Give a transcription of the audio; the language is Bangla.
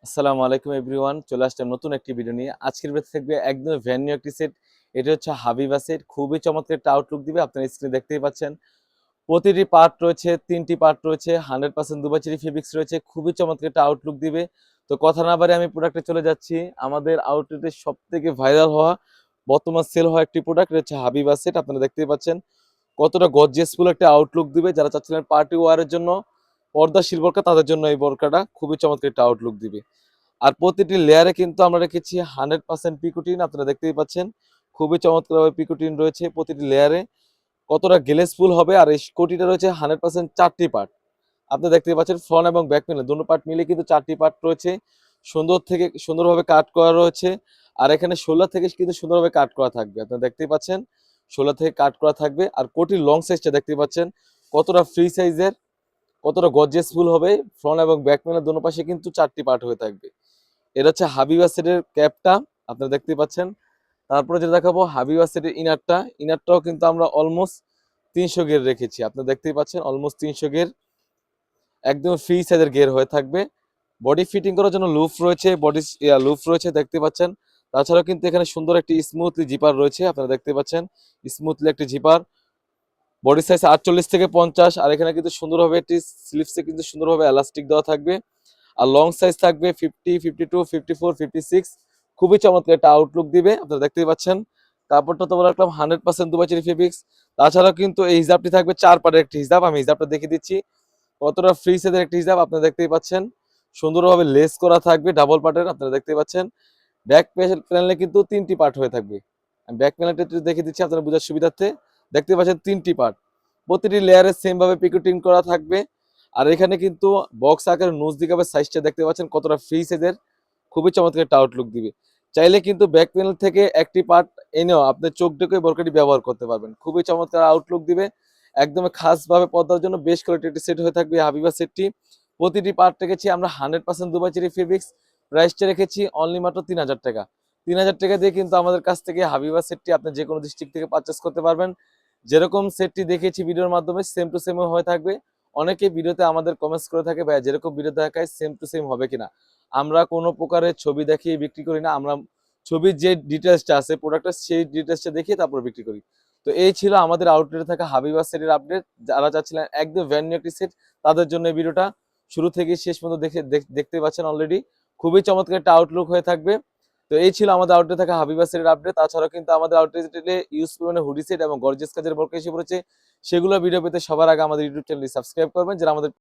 আসসালামু আলাইকুম এভরিওয়ান, চলে আসলাম নতুন একটি ভিডিও নিয়ে। আজকের ভিডিও থাকবে একদম ভ্যান নিউ একটি সেট। এটা হচ্ছে হাবিবা সেট, খুবই চমৎকার একটা আউটলুক দিবে। আপনারা স্ক্রিনে দেখতেই পাচ্ছেন, প্রতিটি পার্ট রয়েছে, 3টি পার্ট রয়েছে, 100% দুবাচেরি ফেব্রিক্স রয়েছে, খুবই চমৎকার একটা আউটলুক দিবে। তো কথা না বাড়িয়ে আমি প্রোডাক্টে চলে যাচ্ছি। আমাদের আউটলেটের সব থেকে ভাইরাল হওয়া, বর্তমান সেল হওয়া একটি প্রোডাক্ট হচ্ছে হাবিবা সেট। আপনারা দেখতেই পাচ্ছেন কতটা গর্জিয়াসফুল একটা আউটলুক দিবে। যারা চাচ্ছিলেন পার্টি ওয়ারের জন্য পর্দাশীল বোরকা, তাদের জন্য এই বোরকাটা খুবই চমৎকার একটা আউটলুক দিবে। আর প্রতিটি লেয়ারে কিন্তু আমরা রেখেছি 100% পিকুটিন। আপনারা দেখতেই পাচ্ছেন খুবই চমৎকারভাবে পিকুটিন রয়েছে প্রতিটি লেয়ারে, কতটা গ্লেসফুল হবে। আর এই কোটিটা রয়েছে 100% 4টি পার্ট। আপনি দেখতেই পাচ্ছেন ফ্রন্ট এবং ব্যাক প্যানেল দুটো পার্ট মিলে কিন্তু 4টি পার্ট রয়েছে। সুন্দরভাবে কাট করা রয়েছে। আর এখানে 16 থেকে কিন্তু সুন্দরভাবে কাট করা থাকবে। আপনারা দেখতেই পাচ্ছেন 16 থেকে কাট করা থাকবে। আর কোটির লং সাইজটা দেখতেই পাচ্ছেন কতটা ফ্রি সাইজের, কতটা গর্জিয়াসফুল হবে। ফ্রন্ট এবং ব্যাক প্যানেল দুটো পাশে কিন্তু 4টি পার্ট হয়ে থাকবে। এটা হচ্ছে হাবিবা সেটের ক্যাপটা, আপনারা দেখতেই পাচ্ছেন। তারপরে যেটা দেখাবো হাবিবা সেটের ইনারটাও কিন্তু আমরা অলমোস্ট 300 গের রেখেছি। আপনারা দেখতেই পাচ্ছেন অলমোস্ট 300 গের, একদম ফ্রি সাইজের গের হয়ে থাকবে। বডি ফিটিং করার জন্য লুফ রয়েছে দেখতে পাচ্ছেন। তাছাড়াও কিন্তু এখানে সুন্দর একটি স্মুথলি জিপার রয়েছে, আপনারা দেখতে পাচ্ছেন স্মুথলি একটি জিপার। বডি সাইজ 48 থেকে 50। আর এখানে কিন্তু সুন্দরভাবে একটি স্লিভসে কিন্তু সুন্দরভাবে এলাস্টিক দেওয়া থাকবে। আর লং সাইজ থাকবে 50, 52, 54, 56। খুবই চমৎকার একটা আউটলুক দিবে, আপনারা দেখতেই পাচ্ছেন। কাপড়টা তো বলে রাখলাম 100% দুবাচেরি ফেব্রিক্স। তাছাড়াও কিন্তু এই হিজাবটি থাকবে 4 পার্টের একটি হিজাব। আমি হিজাবটা দেখিয়ে দিচ্ছি, কতটা ফ্রি সাইজের একটি হিজাব। আপনারা দেখতেই পাচ্ছেন সুন্দরভাবে লেস করা থাকবে ডাবল পার্টের। আপনারা দেখতেই পাচ্ছেন ব্যাক প্যানেলে কিন্তু 3টি পার্ট হয়ে থাকবে। আমি ব্যাক প্যানেলটা একটু দেখিয়ে দিচ্ছি আপনারা বোঝার সুবিধার্থে। দেখতে পাচ্ছেন 3টি পার্ট, প্রতিটি লেয়ারে সেম ভাবে পিকোটিং করা থাকবে। আর এখানে কিন্তু বক্স আকারের নোজ দিকে সাইজটা দেখতে পাচ্ছেন কতটা ফ্রি সাইজের, খুবই চমৎকার একটা আউটলুক দিবে। চাইলে কিন্তু ব্যাক প্যানেল থেকে একটি পার্ট এনেও আপনি চোখ ঢেকে বোরকাটি ব্যবহার করতে পারবেন। খুবই চমৎকার আউটলুক দিবে, একদম খাসভাবে পর্দার জন্য বেশ কোয়ালিটি একটি সেট হয়ে থাকবে হাবিবা সেটটি। প্রতিটি পার্ট রেখেছি আমরা 100% দুবাচেরি ফেব্রিক্স। প্রাইসটা রেখেছি অনলি মাত্র 3000 টাকা। 3000 টাকা দিয়ে কিন্তু আমাদের কাছ থেকে হাবিবা সেটটি আপনি যে কোনো ডিস্ট্রিক্ট থেকে পারচেস করতে পারবেন। যেরকম সেটটি দেখেছি ভিডিওর মাধ্যমে সেম টু সেম হয়ে থাকবে। অনেকে ভিডিওতে আমাদের কমেন্টস করে থাকে, ভাই যেরকম ভিডিও দেখায় সেম টু সেম হবে কিনা। আমরা কোনো প্রকারের ছবি দেখিয়ে বিক্রি করি না, আমরা ছবির যে ডিটেলসটা আছে প্রোডাক্টের সেই ডিটেলসটা দেখিয়ে তারপর বিক্রি করি। তো এই ছিল আমাদের আউটলেটে থাকা হাবিবা সেটের আপডেট। যারা চাচ্ছিলেন একদম ভ্যান নিউ একটি সেট, তাদের জন্য এই ভিডিওটা শুরু থেকে শেষ পর্যন্ত দেখতে পাচ্ছেন অলরেডি। খুবই চমৎকার একটা আউটলুক হয়ে থাকবে। তো এই ছিল আমাদের আউটলেটে থাকা হাবিবা সেটের আপডেট। তাছাড়াও কিন্তু আমাদের আউটলেটে ইউজ পরিমাণে হুডি সেট এবং গর্জিয়াস কাজের বোরকা এসে পড়েছে। সেগুলো ভিডিও পেতে সবার আগে আমাদের ইউটিউব চ্যানেলটি সাবস্ক্রাইব করবেন, যারা আমাদের